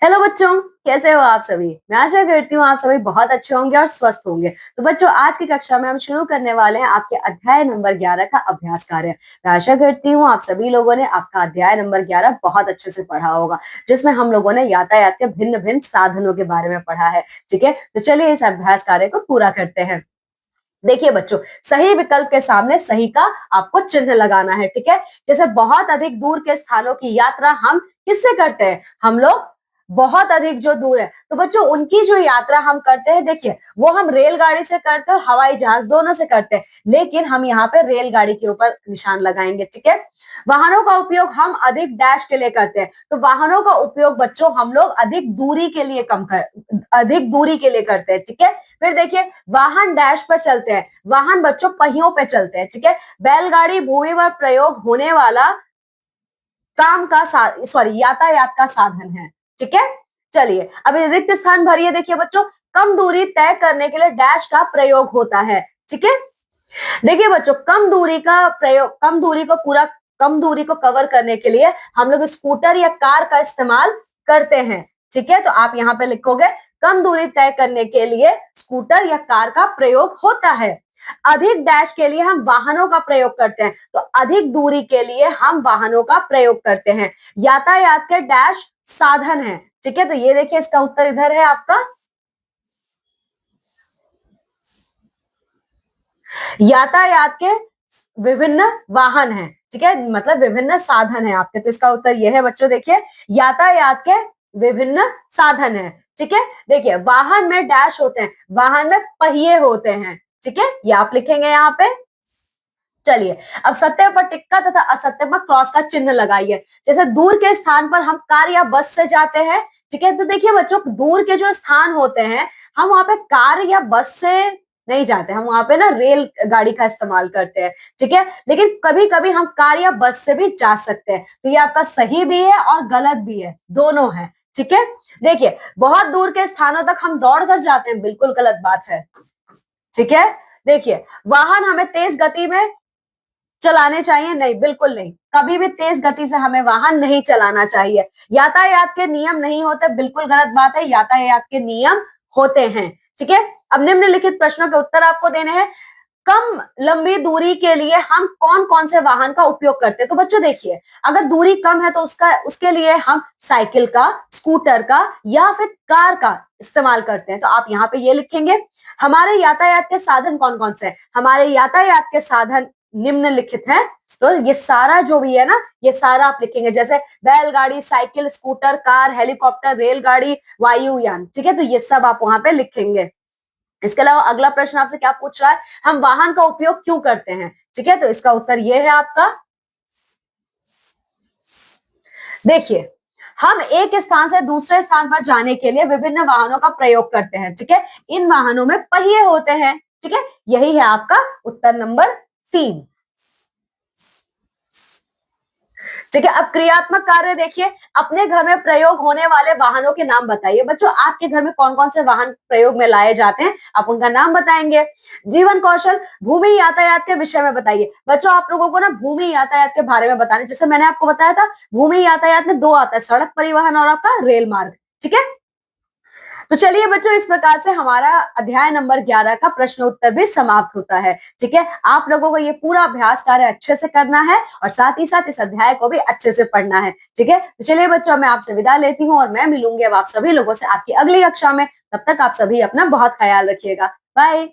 Hello बच्चों, कैसे हो आप सभी। मैं आशा करती हूँ आप सभी बहुत अच्छे होंगे और स्वस्थ होंगे। तो बच्चों, आज की कक्षा में हम शुरू करने वाले हैं आपके अध्याय नंबर 11 का अभ्यास कार्य। मैं आशा करती हूँ आप सभी लोगों ने आपका अध्याय नंबर 11 बहुत अच्छे से पढ़ा होगा, जिसमें हम लोगों ने यातायात के भिन्न भिन्न साधनों के बारे में पढ़ा है। ठीक है, तो चलिए इस अभ्यास कार्य को पूरा करते हैं। देखिए बच्चों, सही विकल्प के सामने सही का आपको चिन्ह लगाना है। ठीक है, जैसे बहुत अधिक दूर के स्थानों की यात्रा हम किससे करते हैं? हम लोग बहुत अधिक जो दूर है, तो बच्चों उनकी जो यात्रा हम करते हैं, देखिए वो हम रेलगाड़ी से करते हैं और हवाई जहाज दोनों से करते हैं, लेकिन हम यहाँ पे रेलगाड़ी के ऊपर निशान लगाएंगे। ठीक है, वाहनों का उपयोग हम अधिक डैश के लिए करते हैं, तो वाहनों का उपयोग बच्चों हम लोग अधिक दूरी के लिए अधिक दूरी के लिए करते हैं। ठीक है, फिर देखिए वाहन डैश पर चलते हैं, वाहन बच्चों पहियों पे चलते हैं। ठीक है, बैलगाड़ी भूमि पर प्रयोग होने वाला काम का यातायात का साधन है। ठीक है, चलिए अब रिक्त स्थान भरिए। देखिए बच्चों, कम दूरी तय करने के लिए डैश का प्रयोग होता है। ठीक है, देखिए बच्चों, कम दूरी को कवर करने के लिए हम लोग स्कूटर या कार का इस्तेमाल करते हैं। ठीक है, तो आप यहाँ पे लिखोगे कम दूरी तय करने के लिए स्कूटर या कार का प्रयोग होता है। अधिक डैश के लिए हम वाहनों का प्रयोग करते हैं, तो अधिक दूरी के लिए हम वाहनों का प्रयोग करते हैं। यातायात के डैश साधन है। ठीक है, तो ये देखिए इसका उत्तर इधर है आपका। यातायात के विभिन्न वाहन हैं। ठीक है, मतलब विभिन्न साधन है आपके, तो इसका उत्तर यह है बच्चों। देखिए यातायात के विभिन्न साधन है। ठीक है, देखिए वाहन में डैश होते हैं, वाहन में पहिए होते हैं। ठीक है, ये आप लिखेंगे यहाँ पे। चलिए अब सत्य पर टिक्का तथा असत्य पर क्रॉस का चिन्ह लगाइए। जैसे दूर के स्थान पर हम कार या बस से जाते हैं। ठीक है, तो देखिए बच्चों, दूर के जो स्थान होते हैं हम वहां पे कार या बस से नहीं जाते, हम वहां पे ना रेल गाड़ी का इस्तेमाल करते हैं। ठीक है, लेकिन कभी कभी हम कार या बस से भी जा सकते हैं, तो ये आपका सही भी है और गलत भी है, दोनों है। ठीक है, देखिए बहुत दूर के स्थानों तक हम दौड़ कर जाते हैं, बिल्कुल गलत बात है। ठीक है, देखिए वाहन हमें तेज गति में चलाने चाहिए? नहीं, बिल्कुल नहीं, कभी भी तेज गति से हमें वाहन नहीं चलाना चाहिए। यातायात के नियम नहीं होते, बिल्कुल गलत बात है, यातायात के नियम होते हैं। ठीक है, अब निम्नलिखित प्रश्नों के उत्तर आपको देने हैं। कम लंबी दूरी के लिए हम कौन कौन से वाहन का उपयोग करते हैं? तो बच्चों देखिए, अगर दूरी कम है तो उसके लिए हम साइकिल का, स्कूटर का या फिर कार का इस्तेमाल करते हैं। तो आप यहाँ पे ये लिखेंगे। हमारे यातायात के साधन कौन कौन से हैं? हमारे यातायात के साधन निम्नलिखित हैं। तो ये सारा जो भी है ना, ये सारा आप लिखेंगे, जैसे बैलगाड़ी, साइकिल, स्कूटर, कार, हेलीकॉप्टर, रेलगाड़ी, वायुयान। ठीक है, तो ये सब आप वहां पे लिखेंगे। इसके अलावा अगला प्रश्न आपसे क्या पूछ रहा है? हम वाहन का उपयोग क्यों करते हैं? ठीक है, तो इसका उत्तर ये है आपका। देखिए हम एक स्थान से दूसरे स्थान पर जाने के लिए विभिन्न वाहनों का प्रयोग करते हैं। ठीक है, इन वाहनों में पहिए होते हैं। ठीक है, यही है आपका उत्तर नंबर 3। ठीक है, अब क्रियात्मक कार्य देखिए। अपने घर में प्रयोग होने वाले वाहनों के नाम बताइए। बच्चों आपके घर में कौन कौन से वाहन प्रयोग में लाए जाते हैं, आप उनका नाम बताएंगे। जीवन कौशल, भूमि यातायात के विषय में बताइए। बच्चों आप लोगों को ना भूमि यातायात के बारे में बताने, जैसे मैंने आपको बताया था भूमि यातायात में 2 आता है, सड़क परिवहन और आपका रेल मार्ग। ठीक है, तो चलिए बच्चों, इस प्रकार से हमारा अध्याय नंबर 11 का प्रश्न उत्तर भी समाप्त होता है। ठीक है, आप लोगों को ये पूरा अभ्यास कार्य अच्छे से करना है और साथ ही साथ इस अध्याय को भी अच्छे से पढ़ना है। ठीक है, तो चलिए बच्चों, मैं आपसे विदा लेती हूँ और मैं मिलूंगी अब आप सभी लोगों से आपकी अगली कक्षा में। तब तक आप सभी अपना बहुत ख्याल रखिएगा। बाय।